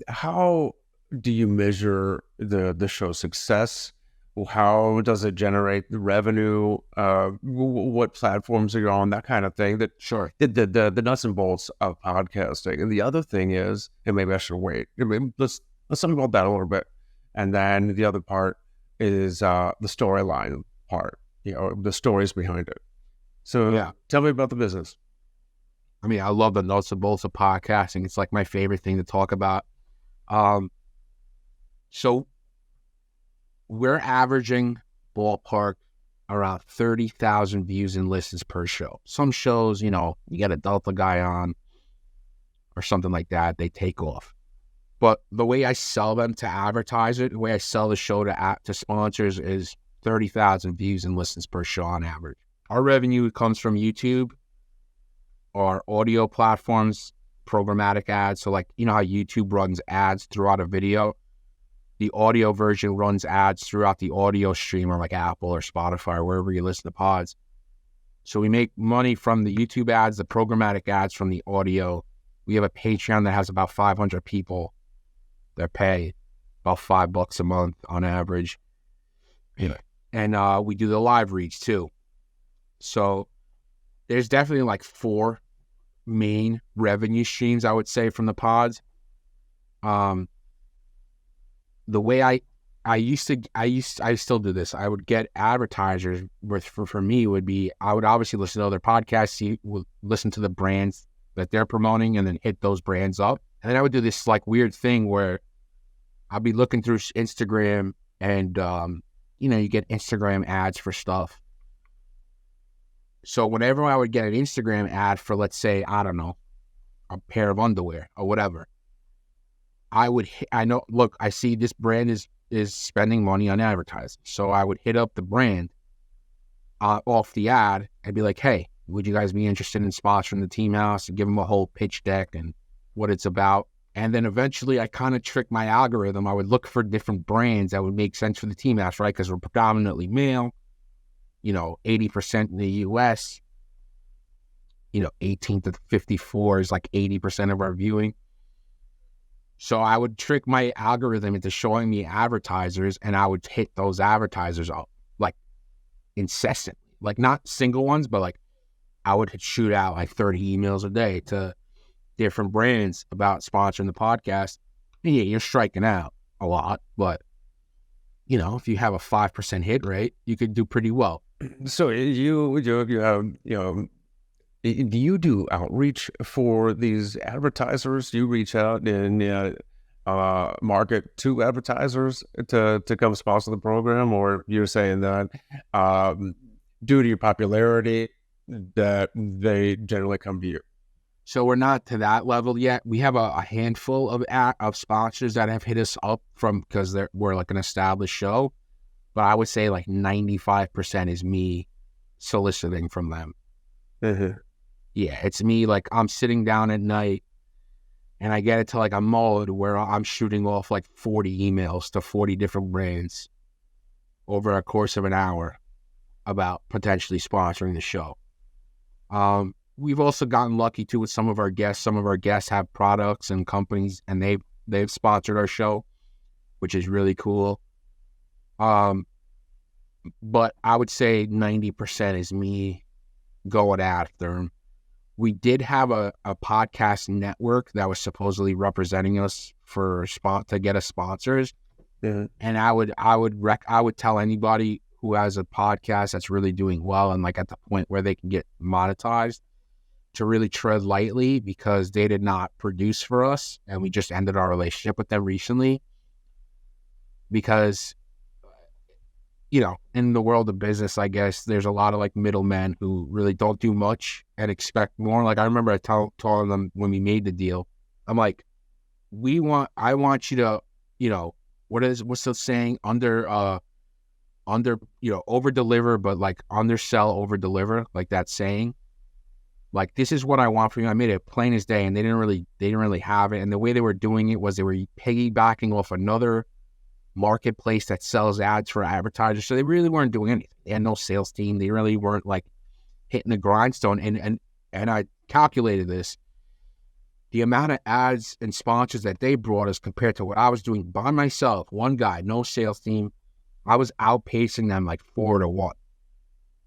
how do you measure the show's success? How does it generate the revenue? What platforms are you on? That kind of thing. That Sure. the nuts and bolts of podcasting. And the other thing is, and maybe I should wait. Let's talk about that a little bit. And then the other part is the storyline part. The stories behind it. So Yeah. tell me about the business. I mean, I love the nuts and bolts of podcasting. It's like my favorite thing to talk about. So we're averaging ballpark around 30,000 views and listens per show. Some shows, you get a Delta guy on or something like that, they take off. But the way I sell them to advertise it, the way I sell the show to sponsors is 30,000 views and listens per show on average. Our revenue comes from YouTube, our audio platforms, programmatic ads. So like, how YouTube runs ads throughout a video? The audio version runs ads throughout the audio stream, or like Apple or Spotify or wherever you listen to pods. So we make money from the YouTube ads, the programmatic ads from the audio. We have a Patreon that has about 500 people that pay about $5 a month on average. Yeah. And we do the live reads too. So there's definitely like 4 main revenue streams, I would say, from the pods. The way I still do this. I would get advertisers for me would be, I would obviously listen to other podcasts, listen to the brands that they're promoting and then hit those brands up. And then I would do this like weird thing where I'll be looking through Instagram and, you get Instagram ads for stuff. So whenever I would get an Instagram ad for, let's say, I don't know, a pair of underwear or whatever, I see this brand is spending money on advertising. So I would hit up the brand off the ad and be like, hey, would you guys be interested in sponsoring the Team House, and give them a whole pitch deck and what it's about. And then eventually I kind of tricked my algorithm. I would look for different brands that would make sense for the Team House, right? Because we're predominantly male, 80% in the US, 18 to 54 is like 80% of our viewing. So I would trick my algorithm into showing me advertisers, and I would hit those advertisers up like incessantly, like not single ones, but like I would shoot out like 30 emails a day to different brands about sponsoring the podcast. And yeah, you're striking out a lot, but if you have a 5% hit rate, you could do pretty well. So you have, do you do outreach for these advertisers? Do you reach out and market to advertisers to come sponsor the program? Or you're saying that due to your popularity that they generally come to you? So we're not to that level yet. We have a handful of sponsors that have hit us up because we're like an established show. But I would say like 95% is me soliciting from them. Mm-hmm. Yeah, it's me. Like I'm sitting down at night and I get it to like a mode where I'm shooting off like 40 emails to 40 different brands over a course of an hour about potentially sponsoring the show. We've also gotten lucky too with some of our guests. Some of our guests have products and companies, and they've sponsored our show, which is really cool. But I would say 90% is me going after them. We did have a podcast network that was supposedly representing us to get us sponsors. Yeah. And I would tell anybody who has a podcast that's really doing well and like at the point where they can get monetized to really tread lightly, because they did not produce for us, and we just ended our relationship with them recently. Because in the world of business, I guess there's a lot of like middlemen who really don't do much and expect more. Like I remember I telling them when we made the deal, I'm like, I want you to, what's the saying? Over deliver, but like undersell, over deliver, like that saying. Like, this is what I want from you. I made it plain as day, and they didn't really have it. And the way they were doing it was they were piggybacking off another marketplace that sells ads for advertisers. So they really weren't doing anything. They had no sales team. They really weren't like hitting the grindstone. And I calculated this. the amount of ads and sponsors that they brought us compared to what I was doing by myself, one guy, no sales team, I was outpacing them like 4-1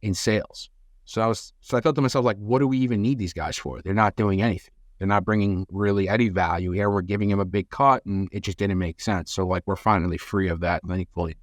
in sales. So I thought to myself, like, what do we even need these guys for? They're not doing anything. They're not bringing really any value here. We're giving them a big cut, and it just didn't make sense. So like, we're finally free of that, thankfully.